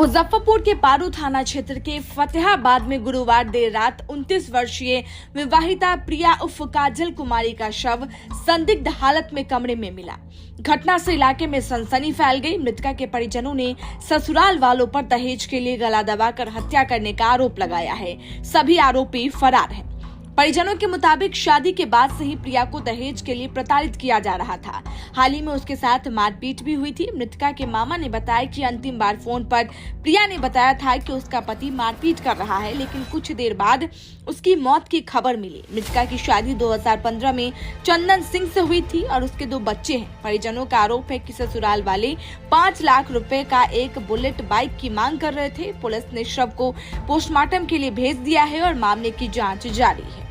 मुजफ्फरपुर के पारू थाना क्षेत्र के फतेहाबाद में गुरुवार देर रात 29 वर्षीय विवाहिता प्रिया उर्फ काजल कुमारी का शव संदिग्ध हालत में कमरे में मिला। घटना से इलाके में सनसनी फैल गई। मृतका के परिजनों ने ससुराल वालों पर दहेज के लिए गला दबाकर हत्या करने का आरोप लगाया है। सभी आरोपी फरार हैं। परिजनों के मुताबिक शादी के बाद से ही प्रिया को दहेज के लिए प्रताड़ित किया जा रहा था। हाल ही में उसके साथ मारपीट भी हुई थी। मृतका के मामा ने बताया कि अंतिम बार फोन पर प्रिया ने बताया था कि उसका पति मारपीट कर रहा है, लेकिन कुछ देर बाद उसकी मौत की खबर मिली। मृतका की शादी 2015 में चंदन सिंह से हुई थी और उसके 2 बच्चे हैं। परिजनों का आरोप है कि ससुराल वाले 5 लाख रुपए का एक बुलेट बाइक की मांग कर रहे थे। पुलिस ने शव को पोस्टमार्टम के लिए भेज दिया है और मामले की जाँच जारी है।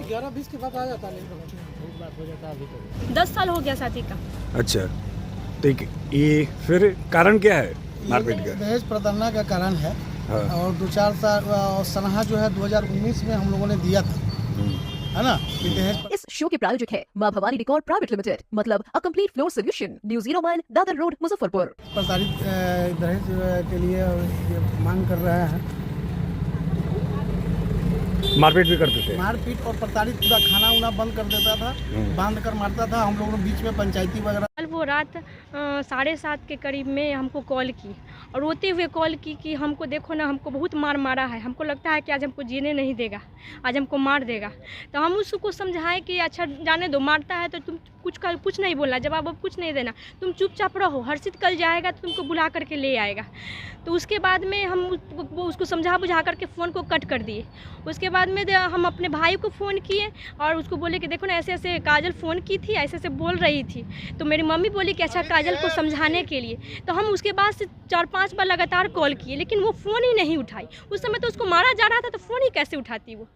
ग्यारह 20 के बाद आ जाता है, 10 साल हो गया शादी का। अच्छा, तो ये फिर कारण क्या है मारपीट का? दहेज प्रताड़ना का कारण है। हाँ। और 2-4 साल सनहा जो है 2019 में हम लोगों ने दिया था, है ना। दहेज इस शो के प्रायोजक है माँ भवानी रिकॉर्ड प्राइवेट लिमिटेड, मतलब a complete floor solution, new 0 mile Dadar road Muzaffarpur. प्रताड़ित दहेज के लिए ये मांग कर रहे हैं। मारपीट भी करते थे? मारपीट और प्रताड़ित, पूरा खाना उना बंद कर देता था, बांध कर मारता था। हम लोगों ने बीच में पंचायती वगैरह। कल वो रात 7:30 के करीब में हमको कॉल की और रोते हुए कॉल की कि हमको देखो ना, हमको बहुत मार मारा है, हमको लगता है कि आज हमको जीने नहीं देगा, आज हमको मार देगा। तो हम उसको समझाए कि अच्छा जाने दो, मारता है तो तुम कुछ नहीं बोलना, जवाब अब कुछ नहीं देना, तुम चुपचाप रहो, हर्षित कल जाएगा तो तुमको बुला करके ले आएगा। तो उसके बाद में हम उसको समझा बुझा करके फ़ोन को कट कर दिए। उसके बाद में हम अपने भाई को फ़ोन किए और उसको बोले कि देखो ना, ऐसे ऐसे काजल फ़ोन की थी, ऐसे ऐसे बोल रही थी। तो मेरी मम्मी बोली कि अच्छा काजल को समझाने के लिए। तो हम उसके बाद से 4-5 बार लगातार कॉल किए, लेकिन वो फ़ोन ही नहीं उठाई। उस समय तो उसको मारा जा रहा था, तो फ़ोन ही कैसे उठाती वो।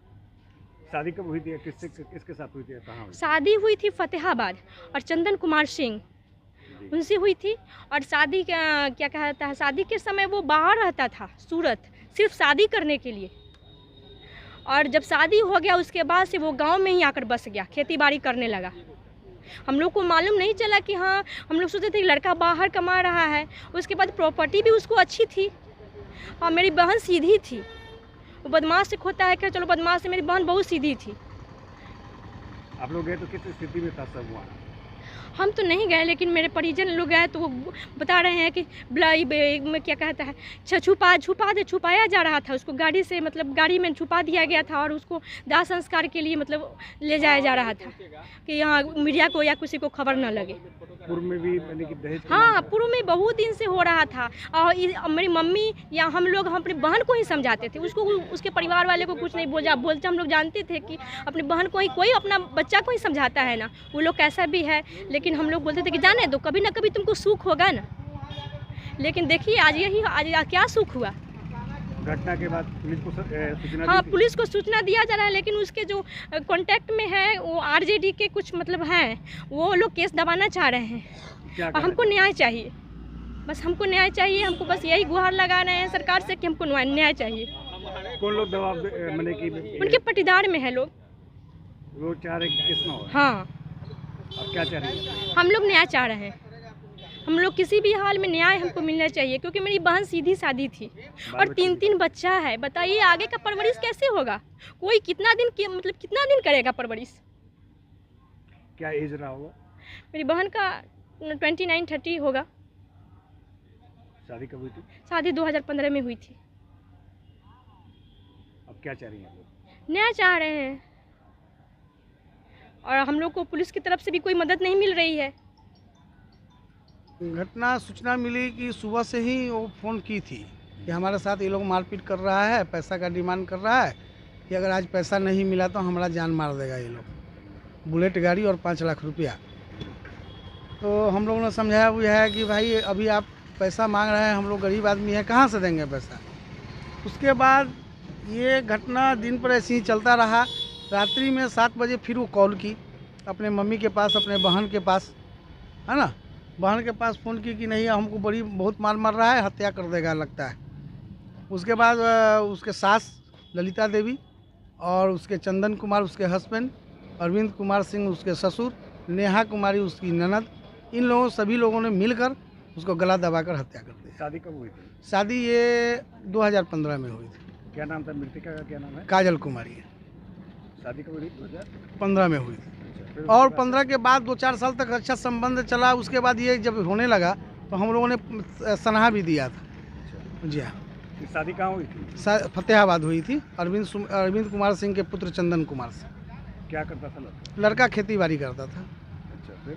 शादी कब हुई थी? किसके साथ हुई थी? कहाँ? शादी हुई थी फतेहाबाद और चंदन कुमार सिंह, उनसे हुई थी। और शादी क्या कहता है, शादी के समय वो बाहर रहता था सूरत, सिर्फ शादी करने के लिए। और जब शादी हो गया उसके बाद से वो गांव में ही आकर बस गया, खेती बाड़ी करने लगा। हम लोग को मालूम नहीं चला कि हाँ, हम लोग सोचते थे कि लड़का बाहर कमा रहा है। उसके बाद प्रॉपर्टी भी उसको अच्छी थी और मेरी बहन सीधी थी। वो बदमाश से खोता है क्या, चलो बदमाश से, मेरी बहन बहुत सीधी थी। आप लोग गए तो किस स्थिति में था सब वहाँ? हम तो नहीं गए, लेकिन मेरे परिजन लोग गए तो वो बता रहे हैं कि में क्या कहता है, छुपाया जा रहा था उसको, गाड़ी से, मतलब गाड़ी में छुपा दिया गया था और उसको दाह संस्कार के लिए मतलब ले जाया जा रहा था कि यहाँ मीडिया को या किसी को खबर न लगे। पूर्व में भी दहेज? हाँ, पूर्व में बहुत दिन से हो रहा था। और मेरी मम्मी या हम लोग अपनी बहन को ही समझाते थे, उसको, उसके परिवार वाले को कुछ नहीं बोलते। हम लोग जानते थे कि अपनी बहन को ही, कोई अपना बच्चा को ही समझाता है ना, वो लोग कैसा भी है। लेकिन हम लोग बोलते थे कि जाने दो, कभी ना कभी तुमको सुख होगा ना। लेकिन देखिए आज क्या सुख हुआ। घटना के बाद पुलिस को सूचना? हाँ, पुलिस को सूचना दिया जा रहा है, लेकिन उसके जो कांटेक्ट में है वो आरजेडी के कुछ मतलब हैं, वो लोग केस दबाना चाह रहे हैं। और हमको न्याय चाहिए, बस हमको न्याय चाहिए। हमको बस यही गुहार लगा रहे हैं सरकार से कि हमको न्याय चाहिए। कौन लोग दबाव मैंने कि उनके पटीदार में है लोग, वो चाह रहे कि किस में हो? हाँ। अब क्या चाह रही है? हम लोग न्याय चाह रहे हैं। हम लोग किसी भी हाल में न्याय हमको मिलना चाहिए, क्योंकि मेरी बहन सीधी सादी थी और 3-3 बच्चा है। बताइए आगे का परवरिश कैसे होगा? कोई कितना दिन करेगा परवरिश? क्या एज रहा होगा? मेरी बहन का 29-30 होगा। शादी कब हुई थी? शादी 2015 में हुई थी। अब क्या चाह रही हैं लोग? न्याय चाह रहे हैं और हम लोग को पुलिस की तरफ से भी कोई मदद नहीं मिल रही है। घटना सूचना मिली कि सुबह से ही वो फ़ोन की थी कि हमारे साथ ये लोग मारपीट कर रहा है, पैसा का डिमांड कर रहा है, कि अगर आज पैसा नहीं मिला तो हमारा जान मार देगा ये लोग, बुलेट गाड़ी और 5 लाख रुपया। तो हम लोगों ने समझाया वो है कि भाई अभी आप पैसा मांग रहे हैं, हम लोग गरीब आदमी हैं, कहाँ से देंगे पैसा। उसके बाद ये घटना दिन पर ऐसे ही चलता रहा। रात्रि में 7 बजे फिर वो कॉल की अपने मम्मी के पास, अपने बहन के पास, है ना, बहन के पास फ़ोन की कि नहीं हमको बहुत मार मर रहा है, हत्या कर देगा लगता है। उसके बाद उसके सास ललिता देवी और उसके चंदन कुमार उसके हस्बैंड, अरविंद कुमार सिंह उसके ससुर, नेहा कुमारी उसकी ननद, इन लोगों सभी लोगों ने मिलकर उसको गला दबाकर हत्या कर दी। शादी कब हुई थी? शादी ये 2015 में हुई थी। क्या नाम था मृतका का? क्या नाम है? काजल कुमारी है। शादी कब हुई? 15 में हुई थी। अच्छा, फिर और उसके बाद 15 के बाद 2-4 साल तक अच्छा संबंध चला। उसके बाद ये जब होने लगा तो हम लोगों ने सनहा भी दिया था। अच्छा, जी हाँ। ये शादी कहाँ हुई थी? फतेहाबाद हुई थी, अरविंद कुमार सिंह के पुत्र चंदन कुमार से। क्या करता था लड़का? लड़का खेती बाड़ी करता था। अच्छा, फिर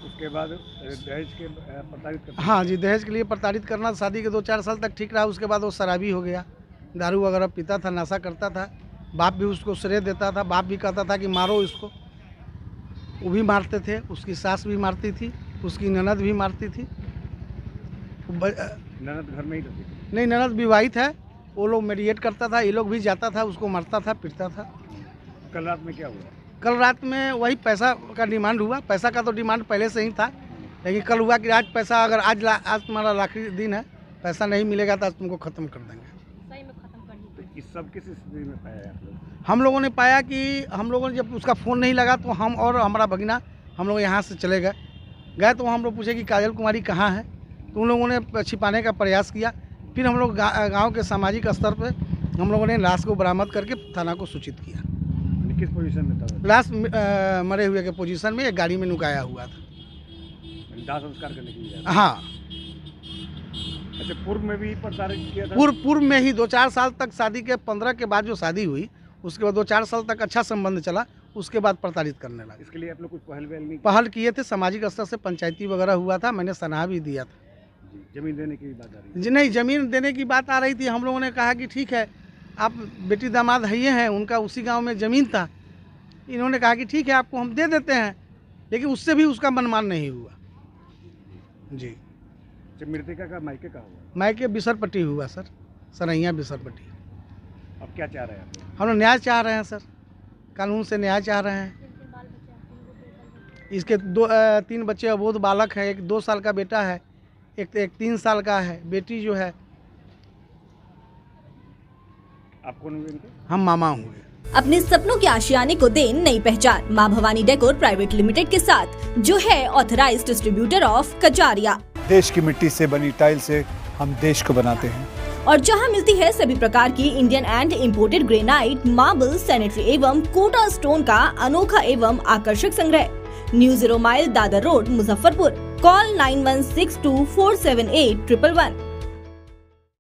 उसके बाद दहेज के प्रताड़ित करता? हाँ जी, दहेज के लिए प्रताड़ित करना। शादी के 2-4 साल तक ठीक रहा। उसके बाद वो शराबी हो गया, दारू वगैरह पीता था, नशा करता था। बाप भी उसको श्रेय देता था, बाप भी कहता था कि मारो इसको, वो भी मारते थे। उसकी सास भी मारती थी, उसकी ननद भी मारती थी। ननद घर में ही रहती थी? नहीं, ननद विवाहित है, वो लोग मेडिएट करता था, ये लोग भी जाता था, उसको मारता था, पीटता था। कल रात में क्या हुआ? कल रात में वही पैसा का डिमांड हुआ। पैसा का तो डिमांड पहले से ही था, लेकिन कल हुआ कि आज पैसा, अगर आज तुम्हारा आखिरी दिन है, पैसा नहीं मिलेगा तो आज तुमको ख़त्म कर देंगे। सही में ख़त्म कर दी। तो इस सब किस स्थिति में पाया आप लोग? हम लोगों ने पाया कि हम लोगों ने जब उसका फ़ोन नहीं लगा तो हम और हमारा भगिना हम लोग यहाँ से चले गए तो हम लोग पूछे कि काजल कुमारी कहाँ है। तो उन लोगों ने छिपाने का प्रयास किया। फिर हम लोग गाँव के सामाजिक स्तर पर हम लोगों ने लाश को बरामद करके थाना को सूचित किया। किस पोजीशन में था? लाश मरे हुए के पोजीशन में एक गाड़ी में नुकाया हुआ था। दाह संस्कार करने के लिए? हाँ। अच्छा, पूर्व में भी प्रताड़ित किया था? पूर्व में ही 2-4 साल तक, शादी के 15 के बाद जो शादी हुई उसके बाद 2-4 साल तक अच्छा संबंध चला। उसके बाद प्रताड़ित करने लगा। इसके लिए आप लोग कुछ पहल नहीं? पहल किए थे, सामाजिक स्तर से पंचायती वगैरह हुआ था, मैंने सनहा भी दिया था। जमीन देने की बात आ रही है? जी नहीं, ज़मीन देने की बात आ रही थी। हम लोगों ने कहा कि ठीक है, आप बेटी दामाद है, ये हैं, उनका उसी गांव में ज़मीन था। इन्होंने कहा कि ठीक है आपको हम दे देते हैं, लेकिन उससे भी उसका मनमान नहीं हुआ। जी। जब मृतका का मायके कहाँ हुआ? मायके बिसरपट्टी हुआ सर, सरैया बिसरपट्टी। अब क्या चाह रहे हैं आप लोग? हम लोग न्याय चाह रहे हैं सर, कानून से न्याय चाह रहे हैं। इसके 3 बच्चे अबोध बालक हैं, एक 2 साल का बेटा है, एक 3 साल का है, बेटी जो है। आप कौन हुए इनके? हम मामा हुए। अपने सपनों के आशियाने को दे नई पहचान माँ भवानी डेकोर प्राइवेट लिमिटेड के साथ, जो है ऑथराइज्ड डिस्ट्रीब्यूटर ऑफ कजारिया। देश की मिट्टी से बनी टाइल से हम देश को बनाते हैं, और जहां मिलती है सभी प्रकार की Indian and imported granite, marble, sanitary एवं कोटा स्टोन का अनोखा एवं आकर्षक संग्रह। New 0 mile, Dadar road, Muzaffarpur. Call 9162478111।